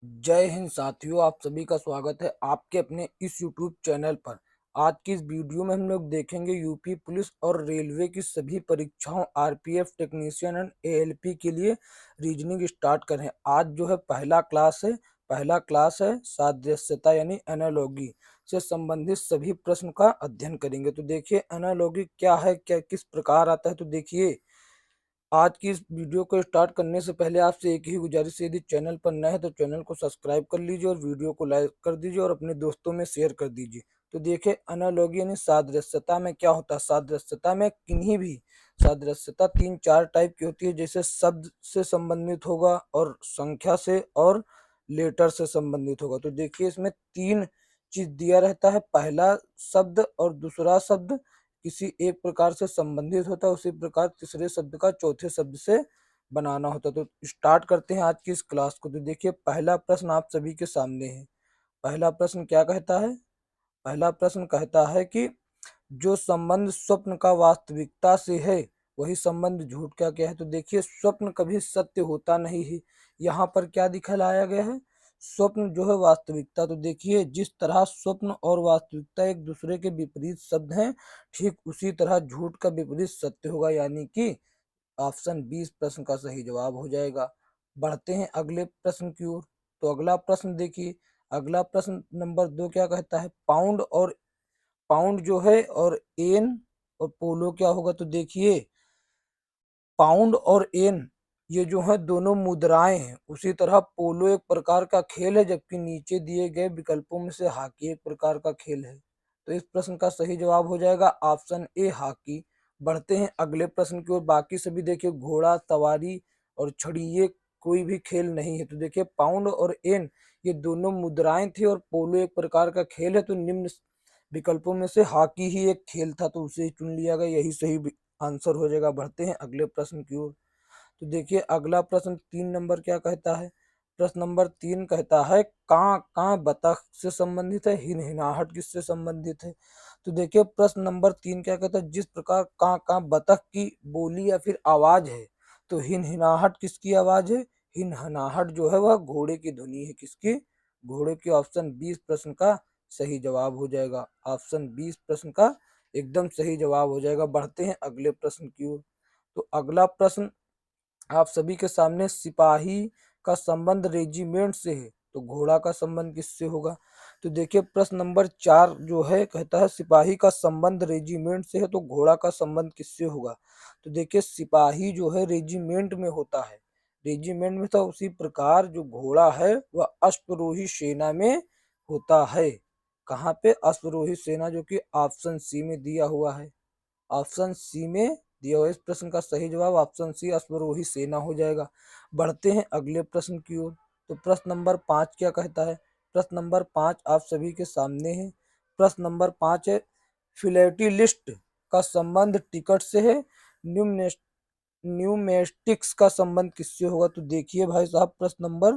जय हिंद साथियों, आप सभी का स्वागत है आपके अपने इस यूट्यूब चैनल पर। आज की इस वीडियो में हम लोग देखेंगे यूपी पुलिस और रेलवे की सभी परीक्षाओं आरपीएफ टेक्नीशियन एंड एएलपी के लिए रीजनिंग स्टार्ट करें। आज जो है पहला क्लास है सादृश्यता यानी एनालॉगी से संबंधित सभी प्रश्न का अध्ययन करेंगे। तो देखिए एनालॉगी क्या है, क्या किस प्रकार आता है। तो देखिए आज की इस वीडियो को स्टार्ट करने से पहले आपसे एक ही गुजारिश है, यदि चैनल पर नए हैं तो चैनल को सब्सक्राइब कर लीजिए और वीडियो को लाइक कर दीजिए और अपने दोस्तों में शेयर कर दीजिए। तो देखिए एनालॉगी यानी सादृश्यता में क्या होता है। सादृश्यता में किन्हीं भी सादृश्यता तीन चार टाइप की होती है, जैसे शब्द से संबंधित होगा और संख्या से और लेटर से संबंधित होगा। तो देखिए इसमें तीन चीज दिया रहता है, पहला शब्द और दूसरा शब्द किसी एक प्रकार से संबंधित होता है, उसी प्रकार तीसरे शब्द का चौथे शब्द से बनाना होता है। तो स्टार्ट करते हैं आज की इस क्लास को। तो देखिए पहला प्रश्न आप सभी के सामने है। पहला प्रश्न क्या कहता है। पहला प्रश्न कहता है कि जो संबंध स्वप्न का वास्तविकता से है वही संबंध झूठ का क्या है। तो देखिए स्वप्न कभी सत्य होता नहीं है। यहाँ पर क्या दिखलाया गया है, स्वप्न जो है वास्तविकता। तो देखिए जिस तरह स्वप्न और वास्तविकता एक दूसरे के विपरीत शब्द हैं, ठीक उसी तरह झूठ का विपरीत सत्य होगा, यानी कि ऑप्शन 20 प्रश्न का सही जवाब हो जाएगा। बढ़ते हैं अगले प्रश्न की ओर। तो अगला प्रश्न देखिए, अगला प्रश्न नंबर 2 क्या कहता है। पाउंड जो है और एन और पोलो क्या होगा। तो देखिए पाउंड और एन ये जो है दोनों मुद्राएं हैं, उसी तरह पोलो एक प्रकार का खेल है, जबकि नीचे दिए गए विकल्पों में से हॉकी एक प्रकार का खेल है। तो इस प्रश्न का सही जवाब हो जाएगा ऑप्शन ए हॉकी। बढ़ते हैं अगले प्रश्न की ओर। बाकी सभी देखिए घोड़ा सवारी और छड़ी ये कोई भी खेल नहीं है। तो देखिए पाउंड और एन ये दोनों मुद्राएं थी और पोलो एक प्रकार का खेल है। तो निम्न विकल्पों में से हॉकी ही एक खेल था, तो उसे ही चुन लिया गया, यही सही आंसर हो जाएगा। बढ़ते हैं अगले प्रश्न की ओर। तो देखिए अगला प्रश्न 3 नंबर क्या कहता है। प्रश्न नंबर 3 कहता है कां कां बतख से संबंधित है, हिनहिनाहट किससे संबंधित है। तो देखिए प्रश्न नंबर 3 क्या कहता है, जिस प्रकार कां कां बतख की बोली या फिर आवाज है, तो हिनहिनाहट किसकी आवाज है। हिनहिनाहट जो है वह घोड़े की ध्वनि है, किसकी, घोड़े की। ऑप्शन 20 प्रश्न का सही जवाब हो जाएगा। ऑप्शन 20 प्रश्न का एकदम सही जवाब हो जाएगा। बढ़ते हैं अगले प्रश्न की ओर। तो अगला प्रश्न आप सभी के सामने, सिपाही का संबंध रेजिमेंट से है, तो घोड़ा का संबंध किससे होगा। तो देखिए प्रश्न नंबर 4 जो है कहता है सिपाही का संबंध रेजिमेंट से है, तो घोड़ा का संबंध किससे होगा। तो देखिए सिपाही जो है रेजिमेंट में होता है, रेजिमेंट में, तो उसी प्रकार जो घोड़ा है वह अश्वरोही सेना में होता है। कहाँ पे, अश्वरोही सेना, जो कि ऑप्शन सी में दिया हुआ है। ऑप्शन सी में दिया हुआ इस प्रश्न का सही जवाब ऑप्शन सी अश्वरोही सेना हो जाएगा। बढ़ते हैं अगले प्रश्न की ओर। तो प्रश्न नंबर 5 क्या कहता है। प्रश्न नंबर 5 आप सभी के सामने है। प्रश्न नंबर 5 है फिलेटिलिस्ट का संबंध टिकट से है, न्यूमेस्टिक्स का संबंध किससे होगा। तो देखिए भाई साहब प्रश्न नंबर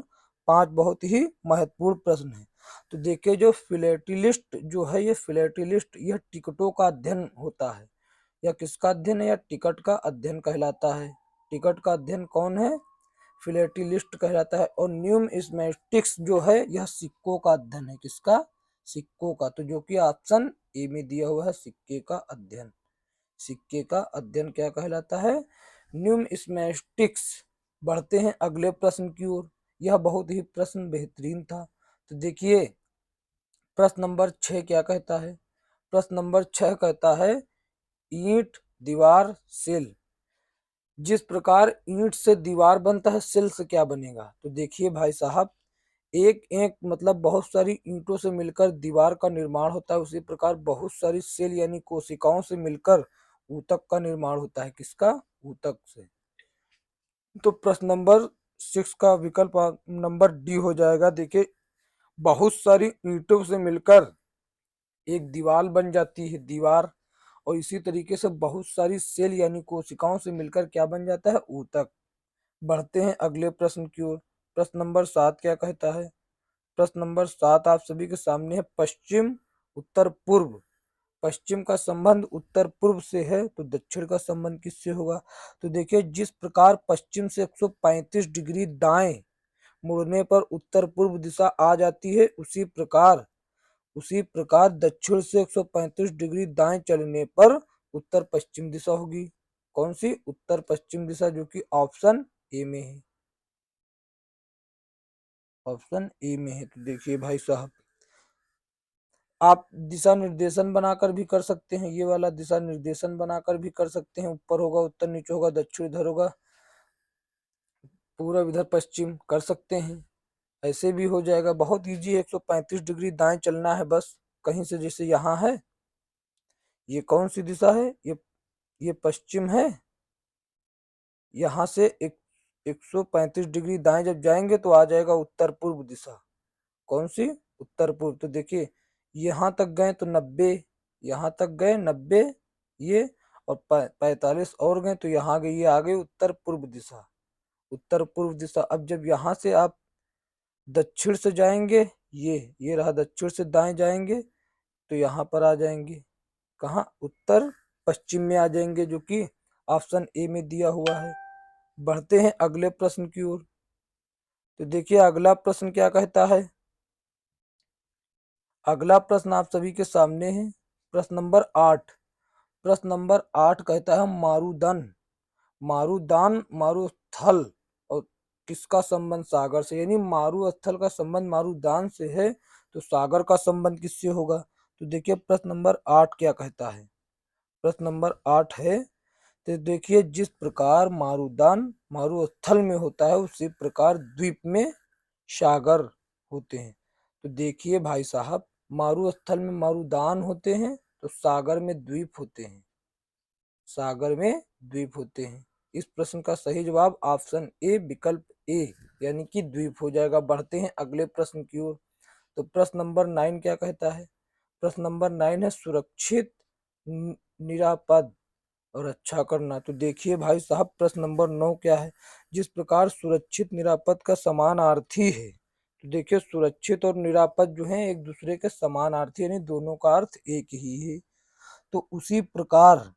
5 बहुत ही महत्वपूर्ण प्रश्न है। तो देखिए जो फिलेटिलिस्ट जो है, ये फिलेटिलिस्ट यह टिकटों का अध्ययन होता है। यह किसका अध्ययन है, या टिकट का अध्ययन कहलाता है। टिकट का अध्ययन कौन है, फिलेटिलिस्ट कहलाता है। और न्यूमिस्मेटिक्स जो है यह सिक्कों का अध्ययन है, किसका, सिक्कों का। तो जो कि ऑप्शन ए में दिया हुआ है, सिक्के का अध्ययन। सिक्के का अध्ययन क्या कहलाता है, न्यूमिस्मेटिक्स। बढ़ते हैं अगले प्रश्न की ओर। यह बहुत ही प्रश्न बेहतरीन था। तो देखिए प्रश्न नंबर 6 क्या कहता है। प्रश्न नंबर 6 कहता है ईंट दीवार सेल, जिस प्रकार ईंट से दीवार बनता है सेल से क्या बनेगा। तो देखिए भाई साहब एक एक मतलब बहुत सारी ईंटों से मिलकर दीवार का निर्माण होता है, उसी प्रकार बहुत सारी सेल यानी कोशिकाओं से मिलकर ऊतक का निर्माण होता है, किसका, ऊतक से। तो प्रश्न नंबर 6 का विकल्प नंबर डी हो जाएगा। देखिए बहुत सारी ईंटों से मिलकर एक दीवार बन जाती है, दीवार। और इसी तरीके से बहुत सारी सेल यानी कोशिकाओं से मिलकर क्या बन जाता है, ऊतक। बढ़ते हैं अगले प्रश्न की ओर। प्रश्न नंबर 7 क्या कहता है। प्रश्न नंबर 7 आप सभी के सामने है पश्चिम उत्तर पूर्व, पश्चिम का संबंध उत्तर पूर्व से है, तो दक्षिण का संबंध किससे होगा। तो देखिए जिस प्रकार पश्चिम से 135 डिग्री दाएं मुड़ने पर उत्तर पूर्व दिशा आ जाती है, उसी प्रकार दक्षिण से 135 डिग्री दाएं चलने पर उत्तर पश्चिम दिशा होगी। कौन सी? उत्तर पश्चिम दिशा, जो कि ऑप्शन ए में है। ऑप्शन ए में है। तो देखिए भाई साहब, आप दिशा निर्देशन बनाकर भी कर सकते हैं, ये वाला दिशा निर्देशन बनाकर भी कर सकते हैं। ऊपर होगा उत्तर, नीचे होगा दक्षिण, इधर होगा पूर्व, इधर पश्चिम, कर सकते हैं। ऐसे भी हो जाएगा, बहुत इजी है। 135 डिग्री दाएं चलना है बस, कहीं से, जैसे यहाँ है, ये कौन सी दिशा है? ये पश्चिम है। यहाँ से 135 डिग्री दाएं जब जाएंगे तो आ जाएगा उत्तर पूर्व दिशा। कौन सी? उत्तर पूर्व। तो देखिए, यहाँ तक गए तो 90, यहाँ तक गए 90, ये और 45 और गए तो यहाँ गए, ये आ गई उत्तर पूर्व दिशा। उत्तर पूर्व दिशा। अब जब यहाँ से आप दक्षिण से जाएंगे, ये रहा, दक्षिण से दाएं जाएंगे तो यहाँ पर आ जाएंगे। कहाँ? उत्तर पश्चिम में आ जाएंगे, जो कि ऑप्शन ए में दिया हुआ है। बढ़ते हैं अगले प्रश्न की ओर। तो देखिए अगला प्रश्न क्या कहता है। अगला प्रश्न आप सभी के सामने है, प्रश्न नंबर 8। प्रश्न नंबर 8 कहता है मारूदन, मारूस्थल और किसका संबंध सागर से? यानी मारूस्थल का संबंध मारूदान से है, तो सागर का संबंध किससे होगा? तो देखिए प्रश्न नंबर 8 क्या कहता है। प्रश्न नंबर 8 है, तो देखिए जिस प्रकार मारूदान मारूस्थल में होता है, उसी प्रकार द्वीप में सागर होते हैं। तो देखिए भाई साहब, मारूस्थल में मारूदान होते हैं, तो सागर में द्वीप होते हैं। सागर में द्वीप होते हैं। इस प्रश्न का सही जवाब ऑप्शन ए, विकल्प ए, यानी कि द्वीप हो जाएगा। बढ़ते हैं अगले प्रश्न की ओर। तो प्रश्न नंबर 9 क्या कहता है। प्रश्न नंबर 9 है सुरक्षित, निरापद और अच्छा करना। तो देखिए भाई साहब, प्रश्न नंबर 9 क्या है। जिस प्रकार सुरक्षित निरापद का समानार्थी है, तो देखिए सुरक्षित और निरापद जो है एक दूसरे के समानार्थी, यानी दोनों का अर्थ एक ही है। तो उसी प्रकार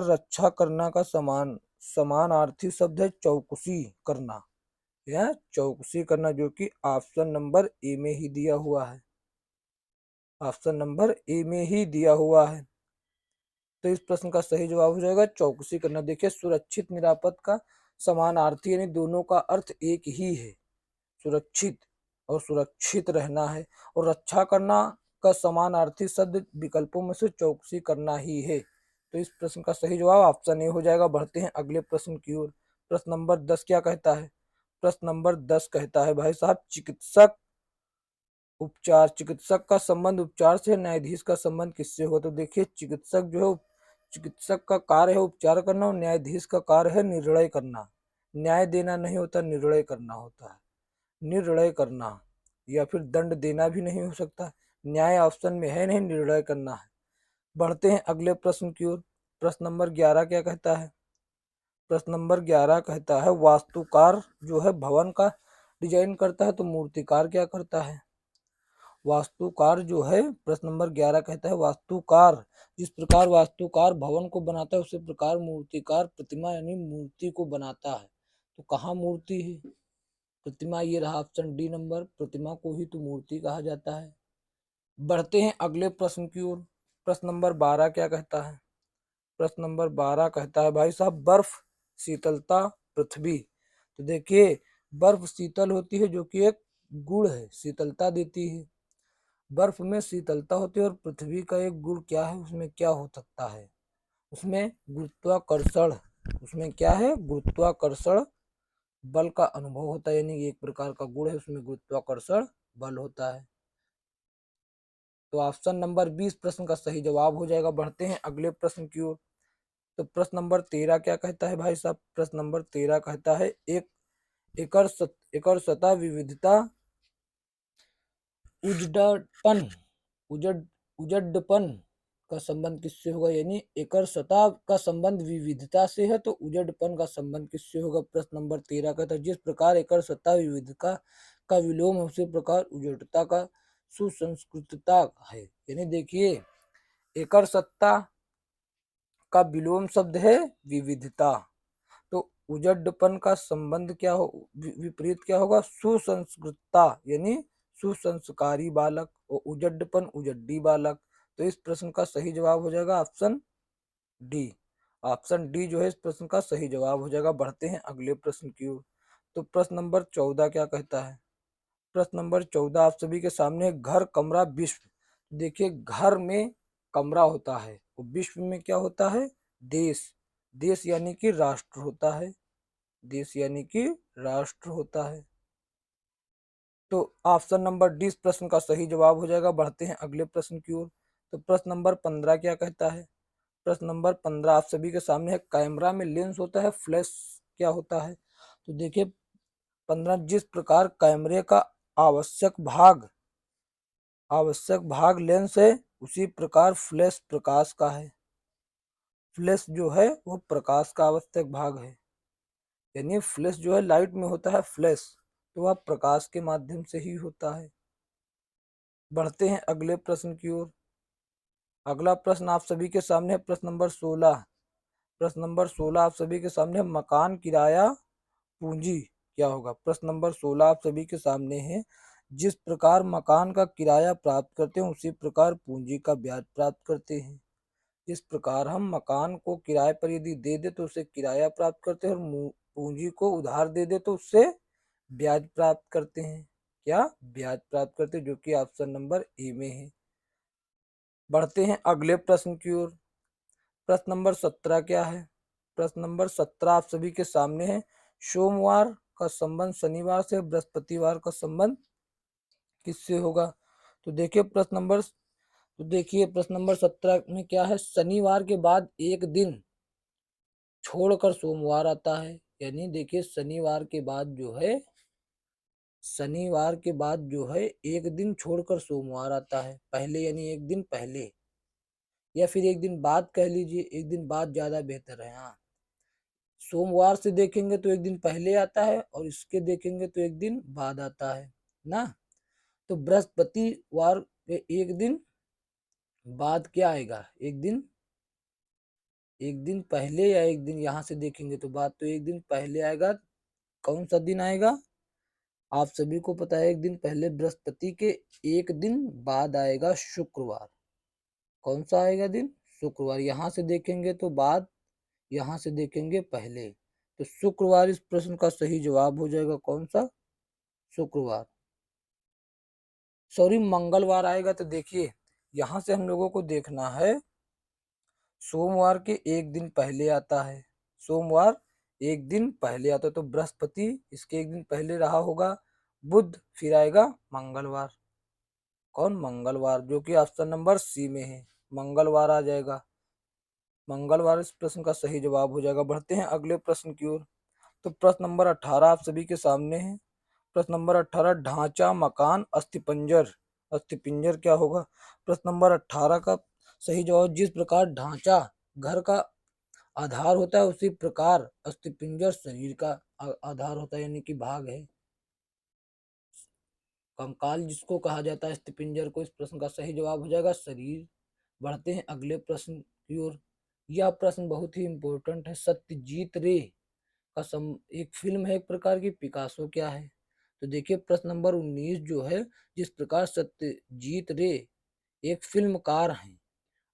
रक्षा करना का समानार्थी शब्द है चौकसी करना। यह चौकसी करना, जो कि ऑप्शन नंबर ए में ही दिया हुआ है। ऑप्शन नंबर ए में ही दिया हुआ है। तो इस प्रश्न का सही जवाब हो जाएगा चौकसी करना। देखिए सुरक्षित निरापद का समानार्थी, यानी दोनों का अर्थ एक ही है, सुरक्षित और सुरक्षित रहना है। और रक्षा करना का समानार्थी शब्द विकल्पों में से चौकसी करना ही है। तो इस प्रश्न का सही जवाब ऑप्शन ए हो जाएगा। बढ़ते हैं अगले प्रश्न की ओर। प्रश्न नंबर 10 क्या कहता है। प्रश्न नंबर 10 कहता है भाई साहब चिकित्सक उपचार, चिकित्सक का संबंध उपचार से, न्यायाधीश का संबंध किससे होगा? तो देखिए चिकित्सक जो है, चिकित्सक का कार्य है उपचार करना, और न्यायाधीश का कार्य है निर्णय करना। न्याय देना नहीं होता, निर्णय करना होता है। निर्णय करना, या फिर दंड देना भी नहीं हो सकता। न्याय ऑप्शन में है नहीं, निर्णय करना है। बढ़ते हैं अगले प्रश्न की ओर। प्रश्न नंबर 11 क्या कहता है। प्रश्न नंबर 11 कहता है वास्तुकार जो है भवन का डिजाइन करता है, तो मूर्तिकार क्या करता है? वास्तुकार जो है, प्रश्न नंबर 11 कहता है वास्तुकार, जिस प्रकार वास्तुकार भवन को बनाता है, उसी प्रकार मूर्तिकार प्रतिमा यानी मूर्ति को बनाता है। तो कहाँ मूर्ति है? प्रतिमा, ये रहा ऑप्शन डी नंबर, प्रतिमा को ही तो मूर्ति कहा जाता है। बढ़ते हैं अगले प्रश्न की ओर। प्रश्न नंबर 12 क्या कहता है। प्रश्न नंबर 12 कहता है भाई साहब बर्फ, शीतलता, पृथ्वी। तो देखिए बर्फ शीतल होती है, जो कि एक गुण है, शीतलता देती है। बर्फ में शीतलता होती है, और पृथ्वी का एक गुण क्या है, उसमें क्या हो सकता है? उसमें गुरुत्वाकर्षण, उसमें क्या है? गुरुत्वाकर्षण बल का अनुभव होता है, यानी एक प्रकार का गुण है, उसमें गुरुत्वाकर्षण बल होता है। तो ऑप्शन नंबर 20 प्रश्न का सही जवाब हो जाएगा। बढ़ते हैं अगले प्रश्न की ओर। तो प्रश्न नंबर 13 क्या कहता है भाई साहब। प्रश्न नंबर 13 कहता है एक एकड़ सतह विविधता उजड़पन उजड़ उजड़पन का संबंध किससे होगा? यानी एकड़ सतह का संबंध विविधता से है, तो उजड़पन का संबंध किससे होगा? प्रश्न नंबर 13 कहता है जिस प्रकार एकड़ सतह विविधता का विलोम है, उसी प्रकार उजड़ता का सुसंस्कृतता है। यानी देखिए एकड़ सत्ता का विलोम शब्द है विविधता, तो उजड्डपन का संबंध क्या हो, विपरीत क्या होगा, सुसंस्कृतता यानी सुसंस्कारी बालक, और उजड्डपन उजड्डी बालक। तो इस प्रश्न का सही जवाब हो जाएगा ऑप्शन डी। ऑप्शन डी जो है इस प्रश्न का सही जवाब हो जाएगा। बढ़ते हैं अगले प्रश्न की ओर। तो प्रश्न नंबर 14 क्या कहता है? प्रश्न नंबर 14 आप सभी के सामने, घर कमरा विश्व। देखिए, घर में कमरा होता है और विश्व में क्या होता है, देश। देश यानी कि राष्ट्र होता है, देश यानी कि राष्ट्र होता है। तो ऑप्शन नंबर डी इस प्रश्न का सही जवाब हो जाएगा। बढ़ते हैं अगले प्रश्न की ओर। तो प्रश्न नंबर 15 क्या कहता है? प्रश्न नंबर 15 आप सभी के सामने है, कैमरा में लेंस होता है, फ्लैश क्या होता है? तो देखिए 15, जिस प्रकार कैमरे का आवश्यक भाग लेंस है, उसी प्रकार फ्लैश प्रकाश का है। फ्लैश जो है वो प्रकाश का आवश्यक भाग है, यानी फ्लैश जो है लाइट में होता है फ्लैश, तो वह प्रकाश के माध्यम से ही होता है। बढ़ते हैं अगले प्रश्न की ओर। अगला प्रश्न आप सभी के सामने है, प्रश्न नंबर 16। प्रश्न नंबर 16 आप सभी के सामने, मकान किराया पूंजी क्या होगा? प्रश्न नंबर 16 आप सभी के सामने है, जिस प्रकार मकान का किराया प्राप्त करते हैं, उसी प्रकार पूंजी का ब्याज प्राप्त करते हैं। जिस प्रकार हम मकान को किराए पर यदि दे दे तो उससे किराया प्राप्त करते हैं, और पूंजी को उधार दे दे तो उससे ब्याज प्राप्त करते हैं। क्या? ब्याज प्राप्त करते हैं, जो कि ऑप्शन नंबर ए में है। बढ़ते हैं अगले प्रश्न की ओर। प्रश्न नंबर 17 क्या है? प्रश्न नंबर 17 आप सभी के सामने है, सोमवार का संबंध शनिवार से, बृहस्पतिवार का संबंध किससे होगा? तो देखिए प्रश्न नंबर 17 में क्या है, शनिवार के बाद एक दिन छोड़कर सोमवार आता है। यानी देखिए शनिवार के बाद जो है एक दिन छोड़कर सोमवार आता है, पहले यानी एक दिन पहले, या फिर एक दिन बाद कह लीजिए, एक दिन बाद ज्यादा बेहतर है। हाँ, सोमवार से देखेंगे तो एक दिन पहले आता है, और इसके देखेंगे तो एक दिन बाद आता है ना। तो बृहस्पतिवार पे एक दिन बाद क्या आएगा, एक दिन पहले, या एक दिन यहाँ से देखेंगे तो बाद, तो एक दिन पहले आएगा। कौन सा दिन आएगा? आप सभी को पता है, एक दिन पहले बृहस्पति के एक दिन बाद आएगा शुक्रवार। कौन सा आएगा दिन? शुक्रवार। यहाँ से देखेंगे तो बाद, यहाँ से देखेंगे पहले, तो शुक्रवार इस प्रश्न का सही जवाब हो जाएगा। कौन सा? शुक्रवार, सॉरी मंगलवार आएगा। तो देखिए यहाँ से हम लोगों को देखना है, सोमवार के एक दिन पहले आता है, सोमवार एक दिन पहले आता है, तो बृहस्पति इसके एक दिन पहले रहा होगा, बुध फिर आएगा मंगलवार। कौन? मंगलवार, जो कि ऑप्शन नंबर सी में है, मंगलवार आ जाएगा। मंगलवार इस प्रश्न का सही जवाब हो जाएगा। बढ़ते हैं अगले प्रश्न की ओर। तो प्रश्न नंबर 18 आप सभी के सामने है। प्रश्न नंबर 18, ढांचा, मकान, अस्थिपंजर। अस्थिपंजर क्या होगा? प्रश्न नंबर 18 का सही जवाब, जिस प्रकार ढांचा घर का आधार होता है, उसी प्रकार अस्थिपंजर शरीर का आधार होता है, यानी कि भाग है, कंकाल जिसको कहा जाता है अस्थिपंजर को। इस प्रश्न का सही जवाब हो जाएगा शरीर। बढ़ते हैं अगले प्रश्न की ओर। यह प्रश्न बहुत ही इंपॉर्टेंट है। सत्यजीत रे का एक फिल्म है एक प्रकार की, पिकासो क्या है? तो देखिए प्रश्न नंबर 19 जो है, जिस प्रकार सत्यजीत रे एक फिल्मकार हैं,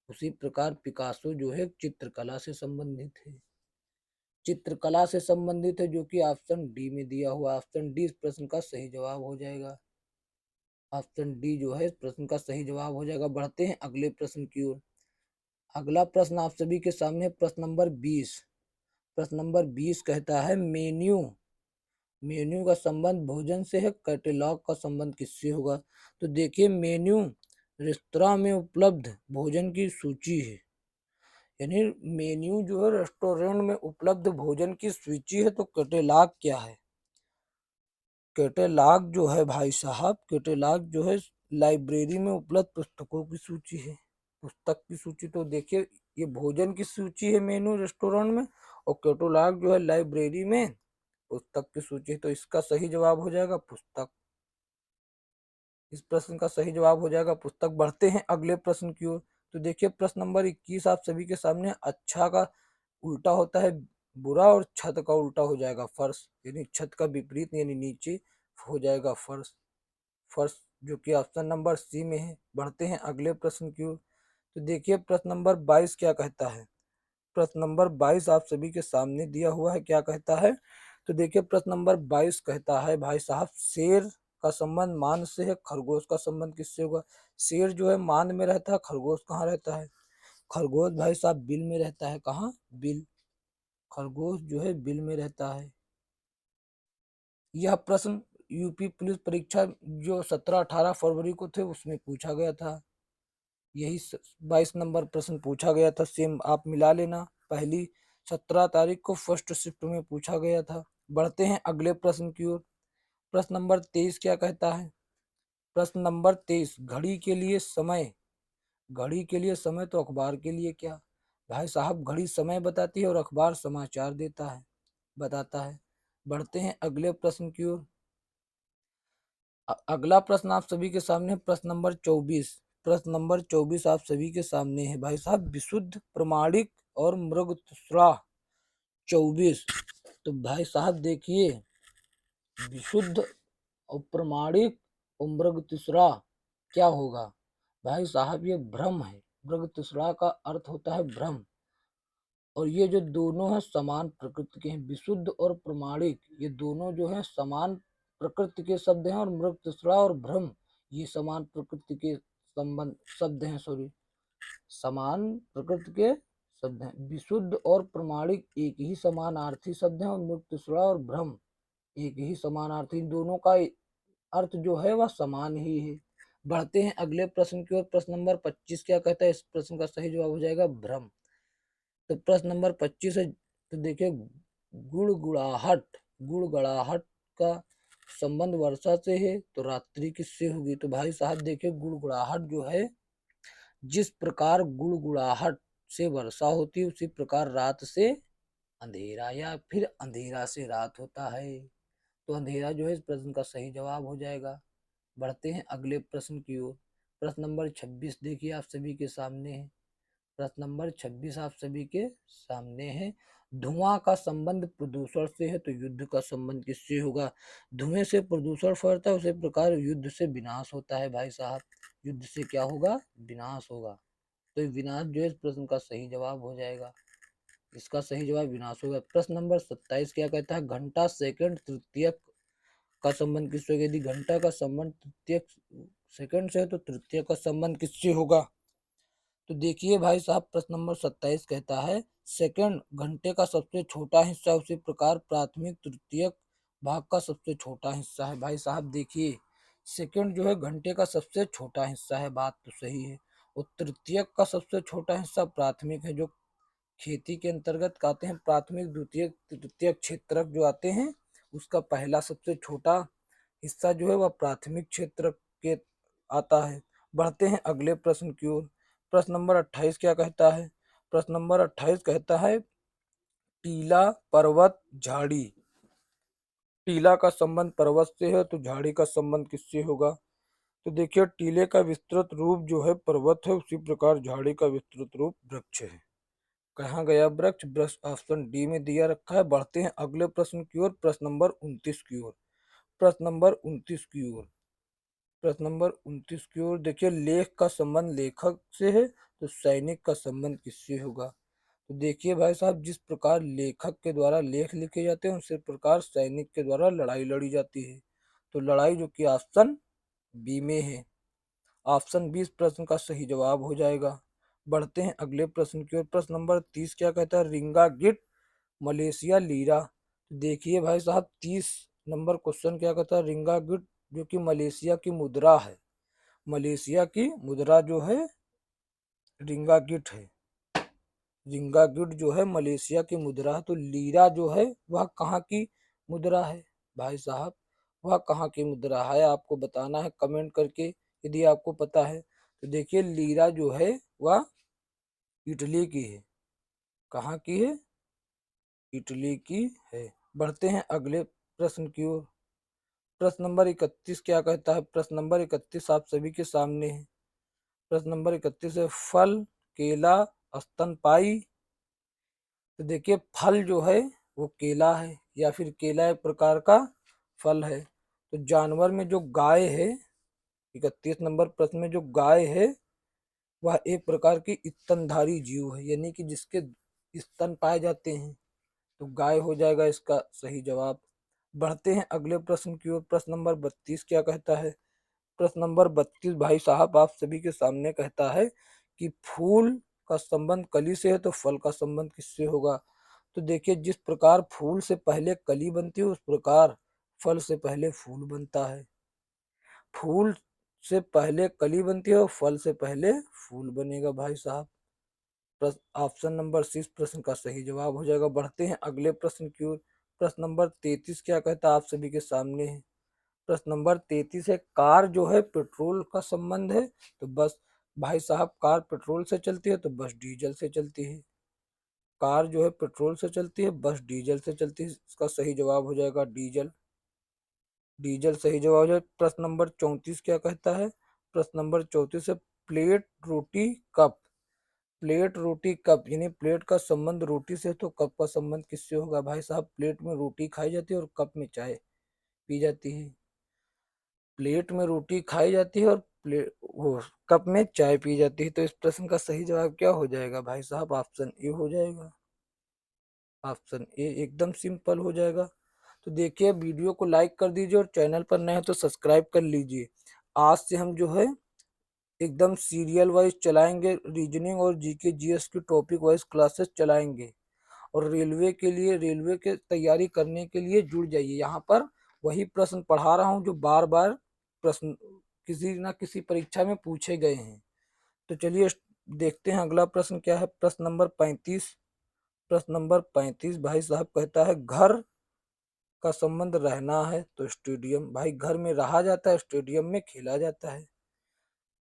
उसी प्रकार पिकासो जो है चित्रकला से संबंधित है, चित्रकला से संबंधित है, जो कि ऑप्शन डी में दिया हुआ। ऑप्शन डी इस प्रश्न का सही जवाब हो जाएगा। ऑप्शन डी जो है इस प्रश्न का सही जवाब हो जाएगा। बढ़ते हैं अगले प्रश्न की ओर। अगला प्रश्न आप सभी के सामने प्रश्न नंबर 20। प्रश्न नंबर 20 कहता है, मेन्यू मेन्यू का संबंध भोजन से है, कैटलॉग का संबंध किससे होगा? तो देखिए मेन्यू रेस्तरां में उपलब्ध भोजन की सूची है, यानी मेन्यू जो है रेस्टोरेंट में उपलब्ध भोजन की सूची है। तो कैटलॉग क्या है? कैटलॉग जो है भाई साहब, कैटलॉग जो है लाइब्रेरी में उपलब्ध पुस्तकों की सूची है, पुस्तक की सूची। तो देखिए ये भोजन की सूची है मेनू रेस्टोरेंट में, और कैटलॉग जो है लाइब्रेरी में पुस्तक की सूची। तो इसका सही जवाब हो जाएगा पुस्तक। इस प्रश्न का सही जवाब हो जाएगा पुस्तक। बढ़ते हैं अगले प्रश्न की ओर। तो देखिए प्रश्न नंबर 21 आप सभी के सामने, अच्छा का उल्टा होता है बुरा और छत का उल्टा हो जाएगा फर्श, यानी छत का विपरीत यानी नीचे हो जाएगा फर्श। फर्श जो कि ऑप्शन नंबर सी में है। बढ़ते हैं अगले प्रश्न की ओर। तो देखिए प्रश्न नंबर 22 क्या कहता है। प्रश्न नंबर 22 आप सभी के सामने दिया हुआ है, क्या कहता है। तो देखिए प्रश्न नंबर 22 कहता है भाई साहब, शेर का संबंध मान से है, खरगोश का संबंध किससे होगा। शेर जो है मान में रहता है, खरगोश कहाँ रहता है। खरगोश भाई साहब बिल में रहता है, कहाँ, बिल। खरगोश जो है बिल में रहता है। यह प्रश्न यूपी पुलिस परीक्षा जो 17-18 फरवरी को थे उसमें पूछा गया था। यही 22 नंबर प्रश्न पूछा गया था, सेम आप मिला लेना। पहली 17 तारीख को फर्स्ट शिफ्ट में पूछा गया था। बढ़ते हैं अगले प्रश्न की ओर। प्रश्न नंबर 23 क्या कहता है। प्रश्न नंबर 23, घड़ी के लिए समय। घड़ी के लिए समय तो अखबार के लिए क्या। भाई साहब घड़ी समय बताती है और अखबार समाचार देता है, बताता है। बढ़ते हैं अगले प्रश्न की ओर। अगला प्रश्न आप सभी के सामने प्रश्न नंबर 24। प्रश्न नंबर 24 आप सभी के सामने है भाई साहब, विशुद्ध प्रमाणिक और मृगतुस्राह। 24, तो भाई साहब देखिए, विशुद्ध और प्रमाणिक और मृगतुस्राह क्या होगा। भाई साहब ये भ्रम है। मृगतुस्राह का अर्थ होता है भ्रम। और ये जो दोनों हैं समान प्रकृति के हैं, विशुद्ध और प्रमाणिक, ये दोनों जो हैं समान प्रकृति के शब्द हैं। और मृगतृष्णा और भ्रम ये समान प्रकृति के संबंध शब्द हैं, सॉरी, समान प्रकृति के शब्द हैं। विशुद्ध और प्रमाणिक एक ही समानार्थी शब्द हैं, और मृगतृष्णा और भ्रम एक ही समानार्थी, दोनों का अर्थ जो है वह समान ही है। बढ़ते हैं अगले प्रश्न की ओर। प्रश्न नंबर 25 क्या कहता है। इस प्रश्न का सही जवाब हो जाएगा भ्रम। तो प्रश्न नंबर 25 है। तो देखिए, गुड़गुड़ाहट, गुड़गड़ाहट का संबंध वर्षा से है, तो रात्रि किससे होगी। तो भाई साहब देखिए, गुड़गुड़ाहट जो है, जिस प्रकार गुड़गुड़ाहट से वर्षा होती है उसी प्रकार रात से अंधेरा या फिर अंधेरा से रात होता है। तो अंधेरा जो है इस प्रश्न का सही जवाब हो जाएगा। बढ़ते हैं अगले प्रश्न की ओर। प्रश्न नंबर 26 देखिए आप सभी के सामने है। प्रश्न नंबर 26 आप सभी के सामने है। धुआं का संबंध प्रदूषण से है, तो युद्ध का संबंध किससे होगा। धुएं से प्रदूषण फैलता है, उसी प्रकार युद्ध से विनाश होता है। भाई साहब युद्ध से क्या होगा, विनाश होगा। तो विनाश जो है इस प्रश्न का सही जवाब हो जाएगा। इसका सही जवाब विनाश होगा। प्रश्न नंबर 27 क्या कहता है। घंटा सेकंड तृतीयक का संबंध किससे होगा। यदि घंटा का संबंध तृतीयक सेकंड से है तो तृतीयक का संबंध किससे होगा। तो देखिए भाई साहब, प्रश्न नंबर 27 कहता है, सेकंड घंटे का सबसे छोटा हिस्सा, उसी प्रकार प्राथमिक तृतीयक भाग का सबसे छोटा हिस्सा है। भाई साहब देखिए, सेकंड जो है घंटे का सबसे छोटा हिस्सा है, बात तो सही है। और तृतीयक का सबसे छोटा हिस्सा प्राथमिक है, जो खेती के अंतर्गत आते हैं। प्राथमिक द्वितीय तृतीय क्षेत्रक जो आते हैं, उसका पहला सबसे छोटा हिस्सा जो है वह प्राथमिक क्षेत्र के आता है। बढ़ते हैं अगले प्रश्न की ओर। प्रश्न नंबर 28 क्या कहता है। प्रश्न नंबर 28 कहता है, टीला पर्वत झाड़ी। टीला का संबंध पर्वत से है, तो झाड़ी का संबंध किससे होगा। तो देखिए, टीले का विस्तृत रूप जो है पर्वत है, उसी प्रकार झाड़ी का विस्तृत रूप वृक्ष है। कहाँ गया वृक्ष, वृक्ष ऑप्शन डी में दिया रखा है। बढ़ते हैं अगले प्रश्न की ओर। प्रश्न नंबर 29 की ओर। प्रश्न नंबर 29 की ओर। प्रश्न नंबर 29 की ओर देखिए, लेख का संबंध लेखक से है, तो सैनिक का संबंध किससे होगा। तो देखिए भाई साहब, जिस प्रकार लेखक के द्वारा लेख लिखे जाते हैं उसी प्रकार सैनिक के द्वारा लड़ाई लड़ी जाती है। तो लड़ाई जो कि ऑप्शन बी में है। ऑप्शन 20 प्रश्न का सही जवाब हो जाएगा। बढ़ते हैं अगले प्रश्न की ओर। प्रश्न नंबर 30 क्या कहता है। रिंगा गिट मलेशिया लीरा। देखिए भाई साहब, 30 नंबर क्वेश्चन क्या कहता है। रिंगा गिट जो कि मलेशिया की मुद्रा है, मलेशिया की मुद्रा जो है रिंगा गिट है। रिंगा गिट जो है मलेशिया की मुद्रा है। तो लीरा जो है वह कहाँ की मुद्रा है। भाई साहब वह कहाँ की मुद्रा है, आपको बताना है कमेंट करके, यदि आपको पता है। तो देखिए, लीरा जो है वह इटली की है। कहाँ की है, इटली की है। बढ़ते हैं अगले प्रश्न की ओर। प्रश्न नंबर 31 क्या कहता है। प्रश्न नंबर 31 आप सभी के सामने है। प्रश्न नंबर 31 है, फल, केला, स्तनपायी तो देखिए फल जो है वो केला है या फिर केला एक प्रकार का फल है। तो जानवर में जो गाय है, 31 नंबर प्रश्न में जो गाय है वह एक प्रकार की स्तनधारी जीव है, यानी कि जिसके स्तन पाए जाते हैं। तो गाय हो जाएगा इसका सही जवाब। बढ़ते हैं अगले प्रश्न की ओर। प्रश्न नंबर 32 क्या कहता है? प्रश्न नंबर 32 भाई साहब आप सभी के सामने कहता है कि फूल का संबंध कली से है तो फल का संबंध किससे होगा? तो देखिए जिस प्रकार फूल से पहले कली बनती है उस प्रकार फल से पहले फूल बनता है। फूल से पहले कली बनती है और फल से पहले फूल बनेगा भाई साहब। ऑप्शन नंबर सी इस प्रश्न का सही जवाब हो जाएगा। बढ़ते हैं अगले प्रश्न की ओर। प्रश्न नंबर 33 क्या कहता है आप सभी के सामने है? प्रश्न नंबर 33 है कार जो है पेट्रोल का संबंध है तो बस भाई साहब कार पेट्रोल से चलती है तो बस डीजल से चलती है। कार जो है पेट्रोल से चलती है, बस डीजल से चलती है। इसका सही जवाब हो जाएगा डीजल। डीजल सही जवाब हो जाएगा। प्रश्न नंबर 34 क्या कहता है? प्रश्न नंबर 34 है प्लेट रोटी कप। प्लेट रोटी कप यानी प्लेट का संबंध रोटी से तो कप का संबंध किससे होगा भाई साहब? प्लेट में रोटी खाई जाती है और कप में चाय पी जाती है। प्लेट में रोटी खाई जाती है और प्लेट वो कप में चाय पी जाती है। तो इस प्रश्न का सही जवाब क्या हो जाएगा भाई साहब? ऑप्शन ए हो जाएगा। ऑप्शन ए एकदम सिंपल हो जाएगा। तो देखिए वीडियो को लाइक कर दीजिए और चैनल पर नए हैं तो सब्सक्राइब कर लीजिए। आज से हम जो है एकदम सीरियल वाइज चलाएंगे, रीजनिंग और जीके जीएस की टॉपिक वाइज क्लासेस चलाएंगे। और रेलवे के लिए, रेलवे के तैयारी करने के लिए जुड़ जाइए। यहाँ पर वही प्रश्न पढ़ा रहा हूँ जो बार बार प्रश्न किसी ना किसी परीक्षा में पूछे गए हैं। तो चलिए देखते हैं अगला प्रश्न क्या है। प्रश्न नंबर 35। प्रश्न नंबर 35 भाई साहब कहता है घर का संबंध रहना है तो स्टेडियम। भाई घर में रहा जाता है, स्टेडियम में खेला जाता है।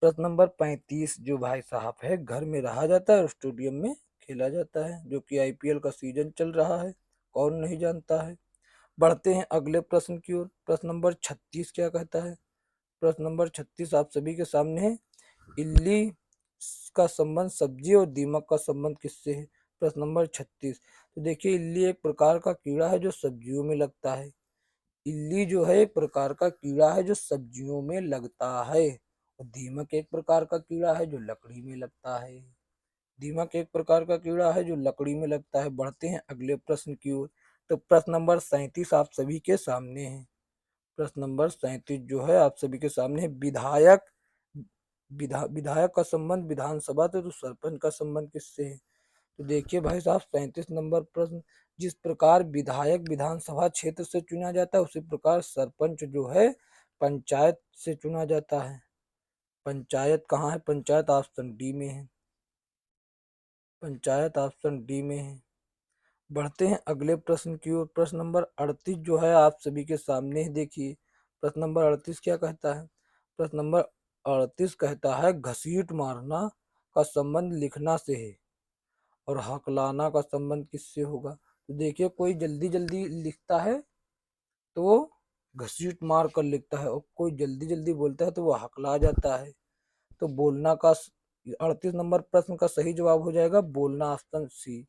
प्रश्न नंबर 35 जो भाई साहब है घर में रहा जाता है और स्टेडियम में खेला जाता है, जो कि आईपीएल का सीजन चल रहा है। कौन नहीं जानता है। बढ़ते हैं अगले प्रश्न की ओर। प्रश्न नंबर 36 क्या कहता है? प्रश्न नंबर 36 आप सभी के सामने है। इल्ली का संबंध सब्जी और दीमक का संबंध किससे है? प्रश्न नंबर 36। तो देखिए इल्ली एक प्रकार का कीड़ा है जो सब्जियों में लगता है। इल्ली जो है एक प्रकार का कीड़ा है जो सब्जियों में लगता है। और दीमक एक प्रकार का कीड़ा है जो लकड़ी में लगता है। दीमक एक प्रकार का कीड़ा है जो लकड़ी में लगता है। बढ़ते हैं अगले प्रश्न की ओर। तो प्रश्न नंबर 37 आप सभी के सामने है। प्रश्न नंबर 37 जो है आप सभी के सामने है। विधायक विधायक का संबंध विधानसभा से तो सरपंच का संबंध किससे है? तो देखिए भाई साहब 37 नंबर प्रश्न, जिस प्रकार विधायक विधानसभा क्षेत्र से चुना जाता है उसी प्रकार सरपंच जो है पंचायत से चुना जाता है। पंचायत कहाँ है? पंचायत ऑप्शन डी में है। पंचायत ऑप्शन डी में है। बढ़ते हैं अगले प्रश्न की ओर। प्रश्न नंबर 38 जो है आप सभी के सामने ही देखिए। प्रश्न नंबर 38 क्या कहता है? प्रश्न नंबर 38 कहता है घसीट मारना का संबंध लिखना से है और हकलाना का संबंध किससे होगा? तो देखिए कोई जल्दी जल्दी लिखता है तो वो घसीट मार कर लिखता है और कोई जल्दी जल्दी बोलता है तो वो हकला जाता है। तो बोलना का 38 नंबर प्रश्न का सही जवाब हो जाएगा बोलना। Option C.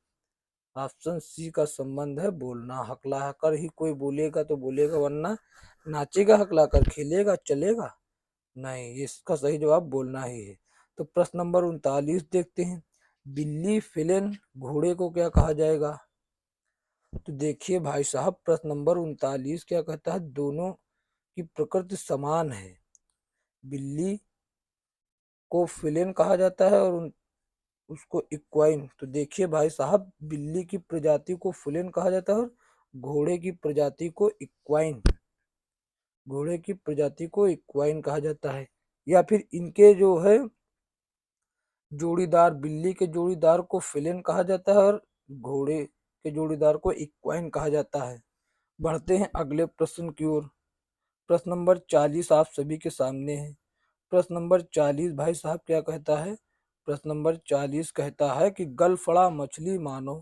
ऑप्शन सी का संबंध है बोलना। हकला कर ही कोई बोलेगा तो बोलेगा, वरना नाचेगा हकला कर खेलेगा चलेगा नहीं। इसका सही जवाब बोलना ही है। तो प्रश्न नंबर 39 देखते हैं। बिल्ली फिलन घोड़े को क्या कहा जाएगा? तो देखिए भाई साहब प्रश्न नंबर 39 क्या कहता है? दोनों की प्रकृति समान है। बिल्ली को फिलन कहा जाता है और उसको इक्वाइन। तो देखिए भाई साहब बिल्ली की प्रजाति को फिलिन कहा जाता है और घोड़े की प्रजाति को इक्वाइन। घोड़े की प्रजाति को इक्वाइन कहा जाता है। या फिर इनके जो है जोड़ीदार, बिल्ली के जोड़ीदार को फिलिन कहा जाता है और घोड़े के जोड़ीदार को इक्वाइन कहा जाता है। बढ़ते हैं अगले प्रश्न की ओर। प्रश्न नंबर 40 आप सभी के सामने है। प्रश्न नंबर 40 भाई साहब क्या कहता है? प्रश्न नंबर 40 कहता है कि गलफड़ा मछली मानो।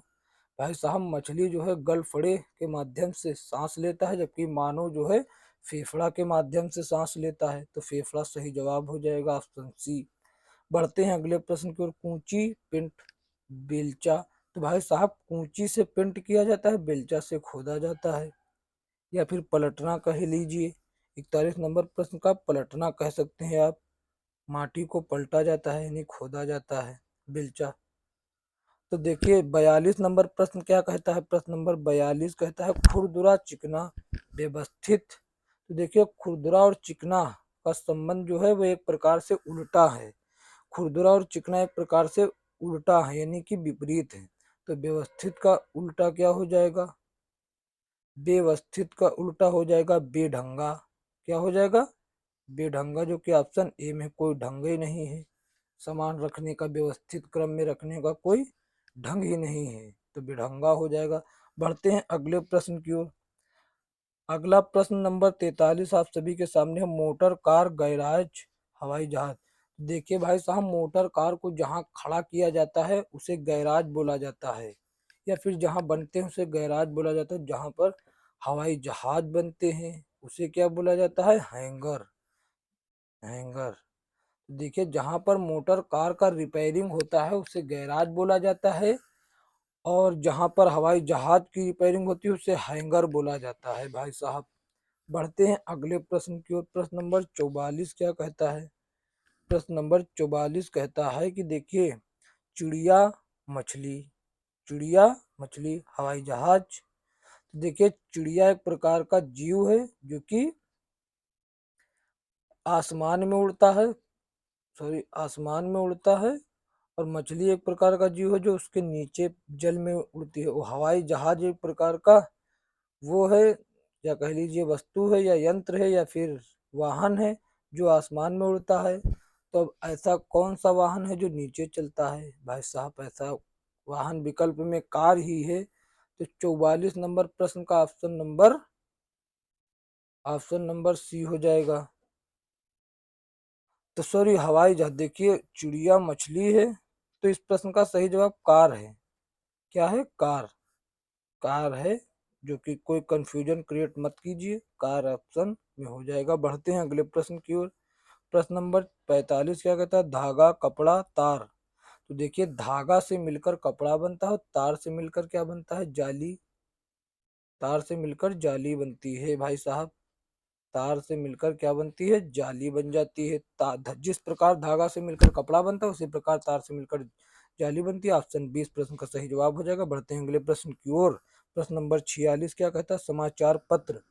भाई साहब मछली जो है गलफड़े के माध्यम से सांस लेता है जबकि मानव जो है फेफड़ा के माध्यम से सांस लेता है। तो फेफड़ा सही जवाब हो जाएगा ऑप्शन सी। बढ़ते हैं अगले प्रश्न की ओर। कूंची पिंट बेलचा तो भाई साहब कूंची से पेंट किया जाता है, बेलचा से खोदा जाता है, या फिर पलटना कह लीजिए। 41 नंबर प्रश्न का पलटना कह सकते हैं आप। माटी को पलटा जाता है यानी खोदा जाता है, बेलचा। तो देखिए 42 नंबर प्रश्न क्या कहता है, प्रश्न नंबर 42 कहता है खुरदुरा चिकना व्यवस्थित। तो देखिए खुरदुरा और चिकना का संबंध जो है वो एक प्रकार से उल्टा है। खुरदुरा और चिकना एक प्रकार से उल्टा है यानी कि विपरीत है। तो व्यवस्थित का उल्टा क्या हो जाएगा, व्यवस्थित का उल्टा हो जाएगा बेढंगा। क्या हो जाएगा, बेढंगा, जो कि ऑप्शन ए में कोई ढंग ही नहीं है। सामान रखने का व्यवस्थित क्रम में रखने का कोई ढंग ही नहीं है, तो बेढंगा हो जाएगा। बढ़ते हैं अगले प्रश्न की ओर। अगला प्रश्न नंबर 43 आप सभी के सामने है, मोटर कार गैराज हवाई जहाज। देखिए भाई साहब मोटर कार को जहाँ खड़ा किया जाता है उसे गैराज बोला जाता है, या फिर जहाँ बनते हैं उसे गैराज बोला जाता है। जहाँ पर हवाई जहाज बनते हैं उसे क्या बोला जाता है, हैंगर। हैंगर। देखिए जहाँ पर मोटर कार का रिपेयरिंग होता है उसे गैराज बोला जाता है, और जहाँ पर हवाई जहाज की रिपेयरिंग होती है उसे हैंगर बोला जाता है भाई साहब। बढ़ते हैं अगले प्रश्न की ओर। प्रश्न नंबर 44 क्या कहता है, प्रश्न नंबर 44 कहता है कि देखिए चिड़िया मछली, चिड़िया मछली हवाई जहाज। देखिए चिड़िया एक प्रकार का जीव है जो कि आसमान में उड़ता है, सॉरी आसमान में उड़ता है। और मछली एक प्रकार का जीव है जो उसके नीचे जल में उड़ती है। वो हवाई जहाज एक प्रकार का वो है, या कह लीजिए वस्तु है, या यंत्र है, या फिर वाहन है जो आसमान में उड़ता है। तो अब ऐसा कौन सा वाहन है जो नीचे चलता है भाई साहब, ऐसा वाहन विकल्प में कार ही है। तो 44 नंबर प्रश्न का ऑप्शन नंबर सी हो जाएगा। तो सॉरी हवाई जहाज। देखिए चिड़िया मछली है, तो इस प्रश्न का सही जवाब कार है। क्या है, कार। कार है, जो कि कोई कंफ्यूजन क्रिएट मत कीजिए, कार ऑप्शन में हो जाएगा। बढ़ते हैं अगले प्रश्न की ओर। प्रश्न नंबर 45 क्या कहता है, धागा कपड़ा तार। तो देखिए धागा से मिलकर कपड़ा बनता है और तार से मिलकर क्या बनता है, जाली। तार से मिलकर जाली बनती है भाई साहब। तार से मिलकर क्या बनती है, जाली बन जाती है। जिस प्रकार धागा से मिलकर कपड़ा बनता है उसी प्रकार तार से मिलकर जाली बनती है। ऑप्शन 20 प्रश्न का सही जवाब हो जाएगा। बढ़ते हैं अगले प्रश्न की ओर। प्रश्न नंबर 46 क्या कहता है, समाचार पत्र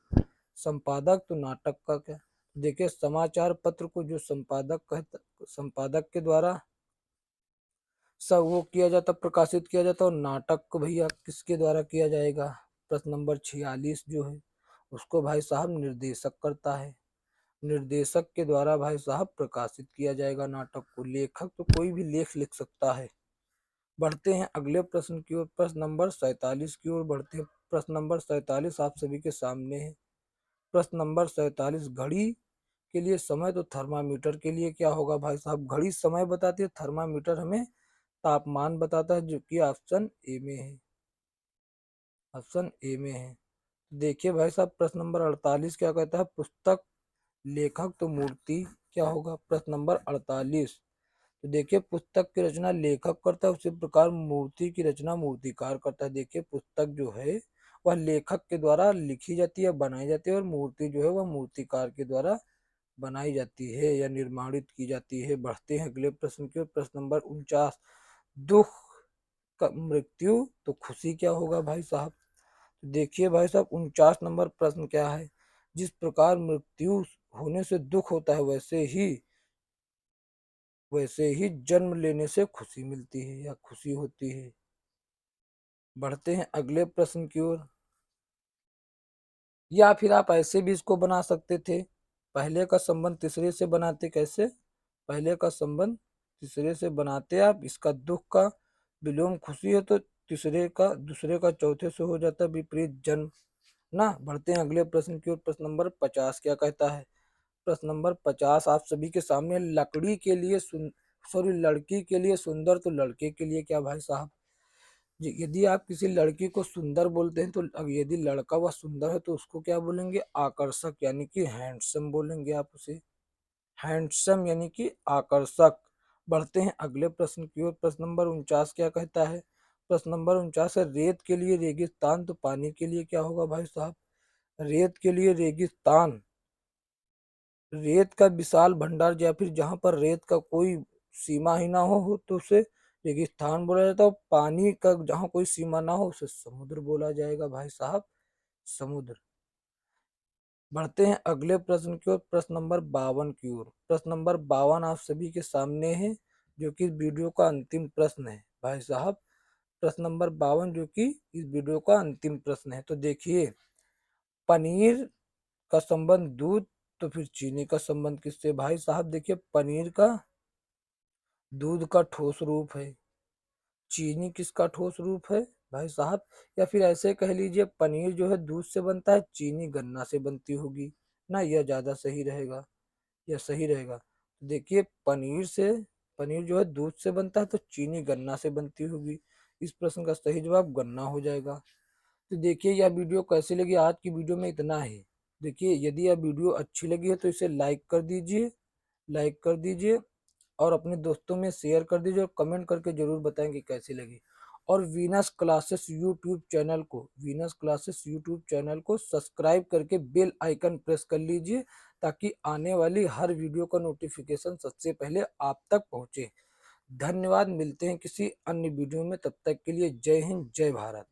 संपादक तो नाटक का क्या। देखिए समाचार पत्र को जो संपादक कहता, संपादक के द्वारा सब वो किया जाता, प्रकाशित किया जाता, और नाटक को भैया किसके द्वारा किया जाएगा। प्रश्न नंबर 46 जो है उसको भाई साहब निर्देशक करता है। निर्देशक के द्वारा भाई साहब प्रकाशित किया जाएगा नाटक को। लेखक तो कोई भी लेख लिख सकता है। बढ़ते हैं अगले प्रश्न की ओर। प्रश्न नंबर 47 की ओर बढ़ते हैं। प्रश्न नंबर 47 आप सभी के सामने है। प्रश्न नंबर 47, घड़ी के लिए समय तो थर्मामीटर के लिए क्या होगा भाई साहब। घड़ी समय बताती है, थर्मामीटर हमें तापमान बताता है, जो कि ऑप्शन ए में है। ऑप्शन ए में है। देखिए भाई साहब प्रश्न नंबर 48 क्या कहता है, पुस्तक लेखक तो मूर्ति क्या होगा। प्रश्न नंबर 48। तो देखिए पुस्तक की रचना लेखक करता है, उसी प्रकार मूर्ति की रचना मूर्तिकार करता है। देखिए पुस्तक जो है वह लेखक के द्वारा लिखी जाती है, बनाई जाती है, और मूर्ति जो है वह मूर्तिकार के द्वारा बनाई जाती है या निर्माणित की जाती है। बढ़ते हैं अगले प्रश्न की ओर। प्रश्न नंबर 49, दुख का मृत्यु तो खुशी क्या होगा भाई साहब। देखिए भाई साहब 49 नंबर प्रश्न क्या है, जिस प्रकार मृत्यु होने से दुख होता है वैसे ही जन्म लेने से खुशी मिलती है या खुशी होती है। बढ़ते हैं अगले प्रश्न की ओर। या फिर आप ऐसे भी इसको बना सकते थे, पहले का संबंध तीसरे से बनाते। कैसे, पहले का संबंध तीसरे से बनाते आप, इसका दुख का विलोम खुशी है तो तीसरे का दूसरे का चौथे से हो जाता विपरीत जन्म ना। बढ़ते हैं अगले प्रश्न की ओर। प्रश्न नंबर 50 क्या कहता है, प्रश्न नंबर 50 आप सभी के सामने, लकड़ी के लिए सॉरी लड़की के लिए सुंदर तो लड़के के लिए क्या भाई साहब। यदि आप किसी लड़की को सुंदर बोलते हैं तो अब यदि लड़का वह सुंदर है तो उसको क्या बोलेंगे, आकर्षक, यानी कि हैंडसम बोलेंगे आप उसे। हैंडसम यानी कि आकर्षक। बढ़ते हैं अगले प्रश्न की ओर। प्रश्न नंबर 49 क्या कहता है, प्रश्न नंबर 49 है, रेत के लिए रेगिस्तान तो पानी के लिए क्या होगा भाई साहब? रेत के लिए रेगिस्तान रेत का विशाल भंडार, या फिर जहां पर रेत का कोई सीमा ही ना हो तो उसे रेगिस्तान बोला जाता है। और पानी का जहां कोई सीमा ना हो उसे समुद्र बोला जाएगा भाई साहब, समुद्र। बढ़ते हैं अगले प्रश्न की ओर, प्रश्न नंबर 52 की ओर। प्रश्न नंबर 52 आप सभी के सामने है, जो कि इस वीडियो का अंतिम प्रश्न है भाई साहब। प्रश्न नंबर 52 जो कि इस वीडियो का अंतिम प्रश्न है। तो देखिए, पनीर का संबंध दूध तो फिर चीनी का संबंध किससे? भाई साहब देखिए, पनीर का दूध का ठोस रूप है, चीनी किसका ठोस रूप है भाई साहब? या फिर ऐसे कह लीजिए, पनीर जो है दूध से बनता है, चीनी गन्ना से बनती होगी ना, यह ज्यादा सही रहेगा, यह सही रहेगा। देखिए, पनीर जो है दूध से बनता है, तो चीनी गन्ना से बनती होगी। इस प्रश्न का सही जवाब गन्ना हो जाएगा। तो देखिए, यह वीडियो कैसी लगी? आज की वीडियो में इतना ही। देखिए, यदि यह वीडियो अच्छी लगी है तो इसे लाइक कर दीजिए, लाइक कर दीजिए, और अपने दोस्तों में शेयर कर दीजिए, और कमेंट करके जरूर बताएं कि कैसी लगी। और वीनस क्लासेस यूट्यूब चैनल को सब्सक्राइब करके बेल आइकन प्रेस कर लीजिए, ताकि आने वाली हर वीडियो का नोटिफिकेशन सबसे पहले आप तक पहुंचे। धन्यवाद, मिलते हैं किसी अन्य वीडियो में, तब तक के लिए जय हिंद, जय भारत।